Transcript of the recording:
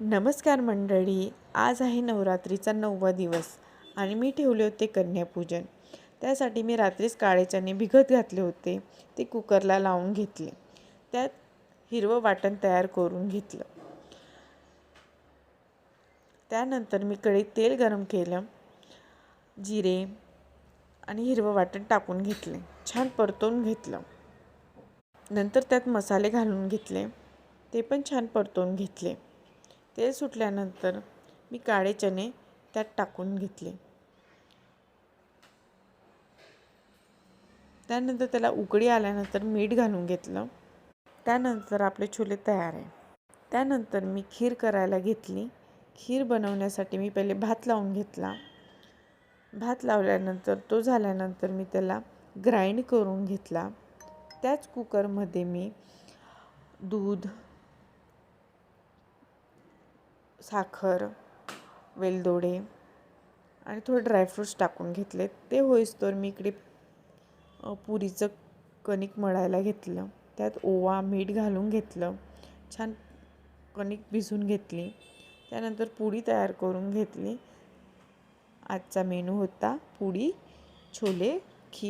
नमस्कार मंडळी, आज आहे नवरात्रीचा 9वा दिवस आणि मी ठेवले होते कन्यापूजन. त्यासाठी मी रात्रीच काळे चणे भिजत घातले होते. ते कुकरला लावून घेतले. त्यात हिरवं वाटण तयार करून घेतलं. त्यानंतर मी कढईत तेल गरम केलं. जिरे आणि हिरवं वाटण टाकून घेतले. छान परतवून घेतलं. नंतर त्यात मसाले घालून घेतले. ते पण छान परतवून घेतले. तेल सुटल्यानंतर मी काळे चणे त्यात टाकून घेतले. त्यानंतर त्याला उकळी आल्यानंतर मीठ घालून घेतलं. त्यानंतर आपले छोले तयार आहे. त्यानंतर मी खीर करायला घेतली. खीर बनवण्यासाठी मी पहिले भात लावून घेतला. भात लावल्यानंतर तो झाल्यानंतर मी त्याला ग्राइंड करून घेतला. त्याच कुकरमध्ये मी दूध, साखर, वेलदोडे आणि थोडे ड्रायफ्रूट्स टाकून घेतले. ते होईस्तोवर मी इकडे पुरीचं कणिक मळायला घेतलं. त्यात ओवा, मीठ घालून घेतलं. छान कणिक भिजवून घेतली. त्यानंतर पुरी तयार करून घेतली. आजचा मेनू होता पुरी, छोले